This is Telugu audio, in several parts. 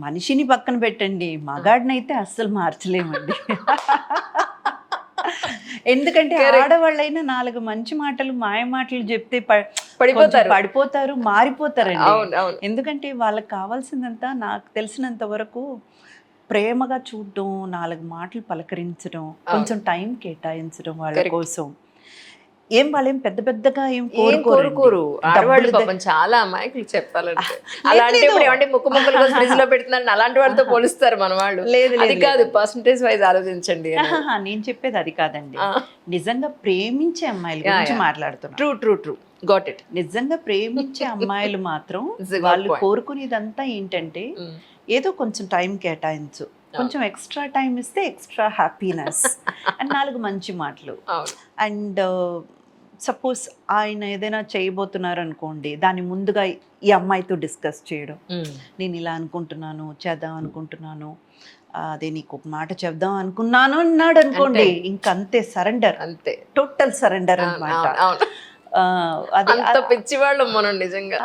మనిషిని పక్కన పెట్టండి, మగాడినైతే అస్సలు మార్చలేమండి. ఎందుకంటే ఆడవాళ్ళైనా 4 మంచి మాటలు, మాయ మాటలు చెప్తే పడిపోతారు. పడిపోతారు, మారిపోతారండి. అవును, అవును. ఎందుకంటే వాళ్ళకి కావాల్సిందంతా నాకు తెలిసినంత వరకు ప్రేమగా చూడడం, 4 మాటలు పలకరించడం, కొంచెం టైం కేటాయించడం వాళ్ళ Correct. కోసం. వాళ్ళేం పెద్ద పెద్దగా ఏం ఏం కోరుకోరు ఆడవాళ్ళు. డబ్బులు పాపం చాలా అమాయకులు చెప్పాలంటే. లేదు, అలాంటి లేదు. ఇప్పుడు ఏమంటే ముక్కులు ఫ్రిడ్జ్ లో పెడుతున్నారని అలాంటి వాళ్ళతో పోలుస్తారు మన వాళ్ళు. లేదు, అది లేదు, కాదు, పర్సంటేజ్ వైజ్ ఆలోచించండి. నేను చెప్పేది అది కాదండి. నిజంగా ప్రేమించే అమ్మాయిల గురించి మాట్లాడుతున్నా. True true true, got it. నిజంగా ప్రేమించే అమ్మాయిలు మాత్రం It's a good వాళ్ళు point. కోరుకునేదంతా ఏంటంటే ఏదో కొంచెం టైం కేటాయించు, కొంచెం ఎక్స్ట్రా టైం ఇస్తే ఎక్స్ట్రా హ్యాపీనెస్ అండ్ 4 మంచి మాటలు. అండ్ సపోజ్ ఆయన ఏదైనా చేయబోతున్నారు అనుకోండి, దాన్ని ముందుగా ఈ అమ్మాయితో డిస్కస్ చేయడం. నేను ఇలా అనుకుంటున్నాను, చేద్దాం అనుకుంటున్నాను, అదే నీకు ఒక మాట చెప్దాం అనుకున్నాను అన్నాడు అనుకోండి, ఇంకంతే సరెండర్, అంతే, టోటల్ సరెండర్ అన్నమాట. అంత పిచ్చివాళ్ళు మనం నిజంగా.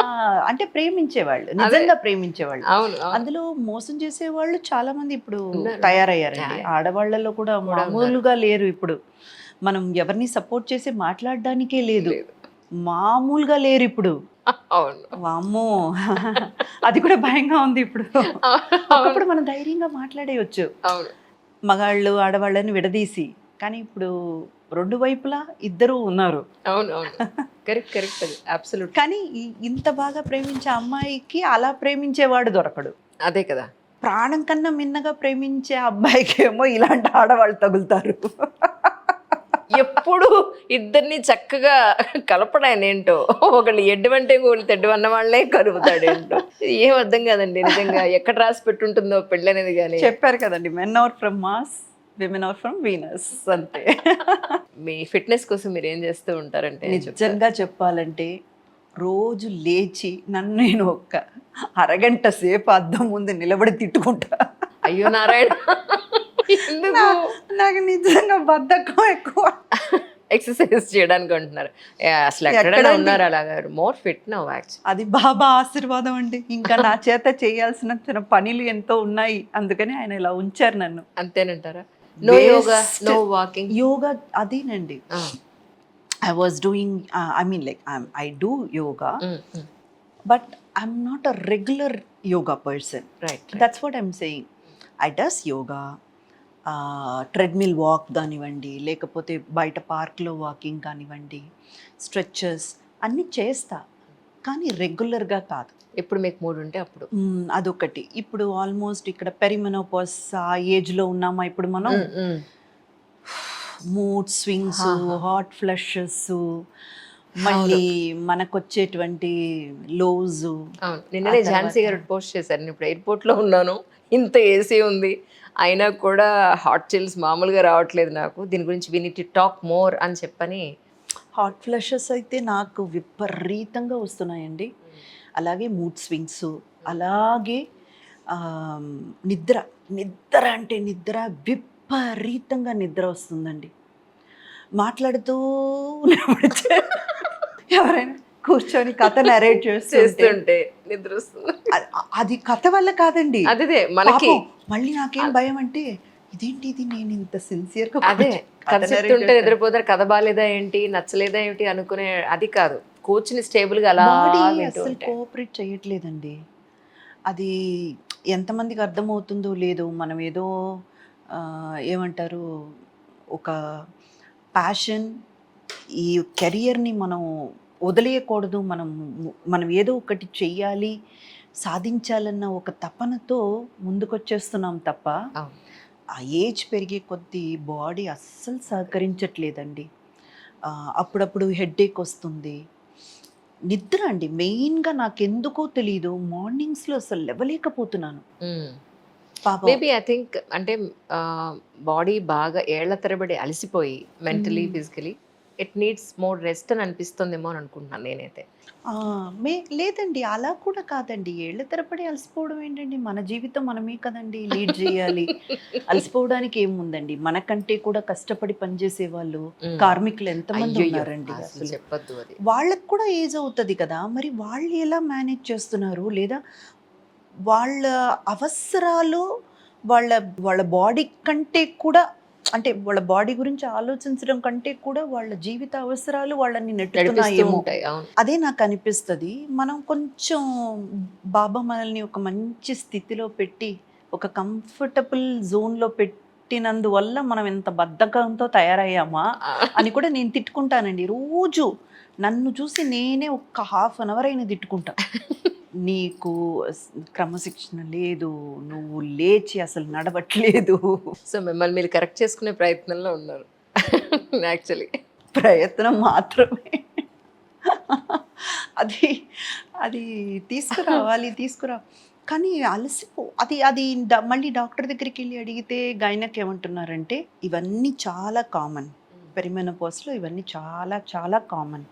అంటే ప్రేమించేవాళ్ళు, నిజంగా ప్రేమించేవాళ్ళు. అవును, అందులో మోసం చేసేవాళ్ళు చాలా మంది ఇప్పుడు తయారయ్యారండి. ఆడవాళ్లలో కూడా మామూలుగా లేరు ఇప్పుడు. మనం ఎవరిని సపోర్ట్ చేసి మాట్లాడడానికే లేదు, మామూలుగా లేరు ఇప్పుడు. అవును, వామ్మో, అది కూడా భయంగా ఉంది ఇప్పుడు. ఒకప్పుడు మనం ధైర్యంగా మాట్లాడేయచ్చు అవును, మగాళ్ళు ఆడవాళ్ళని విడదీసి, కానీ ఇప్పుడు 2 వైపులా ఇద్దరు ఉన్నారు. అవును, అవును. కరెక్ట్, కరెక్ట్, అది అబ్సల్యూట్. కానీ ఇంత బాగా ప్రేమించే అమ్మాయికి అలా ప్రేమించేవాడు దొరకడు. అదే కదా. ప్రాణం కన్నా మిన్నగా ప్రేమించే అబ్బాయికి ఏమో ఇలాంటి ఆడవాళ్ళు తగులుతారు. ఎప్పుడు ఇద్దరిని చక్కగా కలపడాయన ఏంటో, ఒకళ్ళు ఎడ్డువంటే ఒకళ్ళు తెడ్డు అన్న వాళ్ళే కలుపుతాడేంటో, ఏం అర్థం కాదండి నిజంగా. ఎక్కడ రాసి పెట్టుంటుందో పెళ్ళి అనేది. కానీ చెప్పారు కదండి, men are from Mars, women are from Venus, అంతే. మీ ఫిట్నెస్ కోసం మీరు ఏం చేస్తూ ఉంటారంటే? నిజంగా చెప్పాలంటే రోజు లేచి నన్ను నేను ఒక్క అరగంట సేపు అద్దం ముందు నిలబడి తిట్టుకుంటా. అయ్యో నారాయణ, నాకు నిజంగా బద్ధకం ఎక్కువ. ఎక్సర్సైజ్ చేయడానికి అంటున్నారు. అసలు ఎక్కడ ఉన్నారు అలాగా? More fit now actually. అది బాబా ఆశీర్వాదం అండి. ఇంకా నా చేత చేయాల్సిన చిన్న పనులు ఎంతో ఉన్నాయి, అందుకని ఆయన ఇలా ఉంచారు నన్ను. అంతేనంటారా? No yoga, no walking. Yoga అదేనండి. I was doing, I mean like I do yoga, but I'm not a regular yoga person. Right. That's what I'm saying. I does yoga, treadmill walk కానివ్వండి, లేకపోతే బయట పార్క్లో వాకింగ్ కానివ్వండి, స్ట్రెచెస్ అన్నీ చేస్తా, కానీ రెగ్యులర్గా కాదు. ఇప్పుడు మీకు 3 ఉంటే అప్పుడు. అదొకటి. ఇప్పుడు ఆల్మోస్ట్ ఇక్కడ పెరిమెనోపాజ్ ఆ ఏజ్లో ఉన్నామా ఇప్పుడు మనం. మూడ్ స్వింగ్స్, హాట్ ఫ్లషెస్, మళ్ళీ మనకు వచ్చేటువంటి లోజ్. నిన్ననే ఝాన్సీ గారు పోస్ట్ చేశారు, నేను ఇప్పుడు ఎయిర్పోర్ట్లో ఉన్నాను, ఇంత ఏసీ ఉంది, అయినా కూడా హాట్ చిల్స్ మామూలుగా రావట్లేదు నాకు, దీని గురించి we need to talk more అని చెప్పని. హాట్ ఫ్లషెస్ అయితే నాకు విపరీతంగా వస్తున్నాయండి. అలాగే మూడ్ స్వింగ్స్, అలాగే నిద్ర అంటే విపరీతంగా నిద్ర వస్తుందండి. మాట్లాడుతూ ఎవరైనా కూర్చొని కథ నరేట్ చేస్తుంటే నిద్ర వస్తుంది. అది కథ వల్ల కాదండి, అదే మనకి. మళ్ళీ నాకేం భయం అంటే, ఇదేంటి ఇది, నేను ఇంత సిన్సియర్గా అదే కథ చెప్తుంటే నిద్రపోతారు, కథ బాగాలేదా ఏంటి, నచ్చలేదా ఏంటి అనుకునే అది కాదు, కూర్చుని స్టేబుల్గా అలా అసలు కోఆపరేట్ చేయట్లేదండి. అది ఎంతమందికి అర్థమవుతుందో లేదో, మనం ఏదో ఏమంటారు, ఒక ప్యాషన్, ఈ కెరియర్ని మనం వదిలేయకూడదు, మనం ఏదో ఒకటి చెయ్యాలి, సాధించాలన్న ఒక తపనతో ముందుకొచ్చేస్తున్నాం తప్ప, ఆ ఏజ్ పెరిగే కొద్దీ బాడీ అస్సలు సహకరించట్లేదండి. అప్పుడప్పుడు హెడ్ఏక్ వస్తుంది. నిద్ర అండి మెయిన్గా, నాకెందుకో తెలీదు, మార్నింగ్స్లో అసలు లేవలేకపోతున్నాను. మేబీ ఐ థింక్ అంటే బాడీ బాగా ఏళ్ల తరబడి అలసిపోయి mentally physically it needs more rest అని అనిపిస్తుందేమో అని అనుకుంటున్నాను నేనైతే. లేదండి, అలా కూడా కాదండి. ఏళ్ల తరబడి అలసిపోవడం ఏంటండి, మన జీవితం మనమే కదండి లీడ్ చేయాలి. అలసిపోవడానికి ఏముందండి, మనకంటే కూడా కష్టపడి పనిచేసే వాళ్ళు, కార్మికులు ఎంతమంది ఉన్నారండి. అసలు చెప్పొద్దు, అది వాళ్ళకు కూడా ఏజ్ అవుతుంది కదా, మరి వాళ్ళు ఎలా మేనేజ్ చేస్తున్నారు, లేదా వాళ్ళ అవసరాలు వాళ్ళ వాళ్ళ బాడీ కంటే కూడా, అంటే వాళ్ళ బాడీ గురించి ఆలోచించడం కంటే కూడా వాళ్ళ జీవిత అవసరాలు వాళ్ళని నడిపిస్తూ నెట్టుతున్నాయేమో. ఉంటాయి. అవును. అదే నాకు అనిపిస్తుంది. మనం కొంచెం బాబా మనల్ని ఒక మంచి స్థితిలో పెట్టి, ఒక కంఫర్టబుల్ జోన్‌లో పెట్టినందువల్ల మనం ఇంత బద్ధకంతో తయారయ్యామా అని కూడా నేను తిట్టుకుంటానండి. రోజు నన్ను చూసి నేనే ఒక హాఫ్ అన్ అవర్ అయినా తిట్టుకుంటా. నీకు క్రమశిక్షణ లేదు, నువ్వు లేచి అసలు నడవట్లేదు. సో మిమ్మల్ని మీరు కరెక్ట్ చేసుకునే ప్రయత్నంలో ఉన్నారు యాక్చువల్లీ. ప్రయత్నం మాత్రమే. అది అది తీసుకురా కానీ అది అది మళ్ళీ డాక్టర్ దగ్గరికి వెళ్ళి అడిగితే గైనక్ ఏమంటున్నారంటే, ఇవన్నీ చాలా కామన్, పెరిమెనోపాస్లో ఇవన్నీ చాలా చాలా common,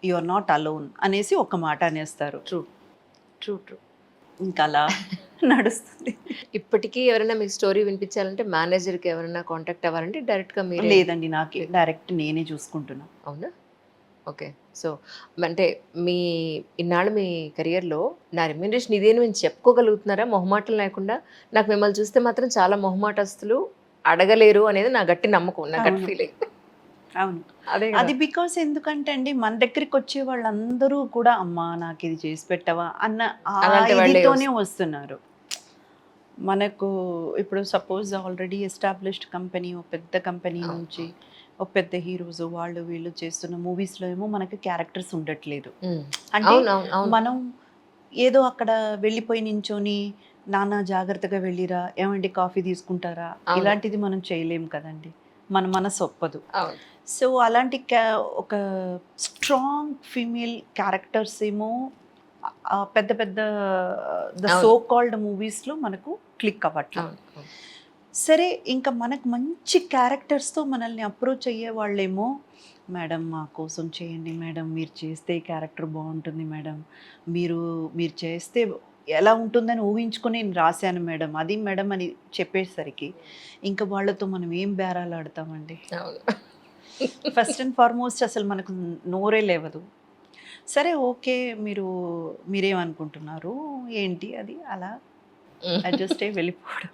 you are not alone అనేసి ఒక మాట అనేస్తారు. True true true. ఇంకా అలా నడుస్తుంది. ఇప్పటికీ ఎవరైనా మీకు స్టోరీ వినిపించాలంటే మేనేజర్కి ఎవరైనా కాంటాక్ట్ అవ్వాలంటే డైరెక్ట్గా మీరు? లేదండి, నాకే డైరెక్ట్ నేనే చూసుకుంటున్నా. అవునా? ఓకే. సో అంటే మీ ఇన్నాళ్ళు మీ కెరియర్లో నా రెమ్యూనరేషన్ ఇదేని మీరు చెప్పుకోగలుగుతున్నారా మొహమాటం లేకుండా? నాకు మిమ్మల్ని చూస్తే మాత్రం చాలా మొహమాటస్తులు, అడగలేరు అనేది నా గట్టి నమ్మకం, నా గట్ అవును. ఫీలింగ్. అవును. అదే అది బికాస్ ఎందుకంటే అండి, మన దగ్గరికి వచ్చే వాళ్ళందరూ కూడా అమ్మా నాకు ఇది చేసి పెట్టవా అన్న అలాంటి వాళ్ళే ఇదితోనే వస్తున్నారు. మనకు ఇప్పుడు సపోజ్ ఆల్రెడీ ఎస్టాబ్లిష్డ్ కంపెనీ, ఒక పెద్ద కంపెనీ నుంచి ఒక పెద్ద హీరోస్ వాళ్ళు వీళ్ళు చేస్తున్న మూవీస్లో ఏమో మనకి క్యారెక్టర్స్ ఉండట్లేదు. అంటే మనం ఏదో అక్కడ వెళ్ళిపోయి నించొని నాన్న జాగ్రత్తగా వెళ్ళిరా, ఏమండి కాఫీ తీసుకుంటారా, ఇలాంటిది మనం చేయలేం కదండి, మన మనసు ఒప్పదు. సో అలాంటి ఒక స్ట్రాంగ్ ఫీమేల్ క్యారెక్టర్స్ ఏమో పెద్ద పెద్ద ద సో కాల్డ్ మూవీస్లో మనకు క్లిక్ అవ్వట్లేదు. సరే, ఇంకా మనకు మంచి క్యారెక్టర్స్తో మనల్ని అప్రోచ్ అయ్యే వాళ్ళేమో, మేడం మా కోసం చేయండి మేడం, మీరు చేస్తే ఈ క్యారెక్టర్ బాగుంటుంది మేడం, మీరు చేస్తే ఎలా ఉంటుందని ఊహించుకొని నేను రాశాను మేడం, అది మేడం అని చెప్పేసరికి ఇంకా వాళ్ళతో మనం ఏం బేరాలు ఆడతామండి. ఫస్ట్ అండ్ ఫార్మోస్ట్ అసలు మనకు నోరే లేవదు. సరే ఓకే, మీరేమనుకుంటున్నారు ఏంటి అది, అలా అడ్జస్ట్ అయ్యి వెళ్ళిపోవడం.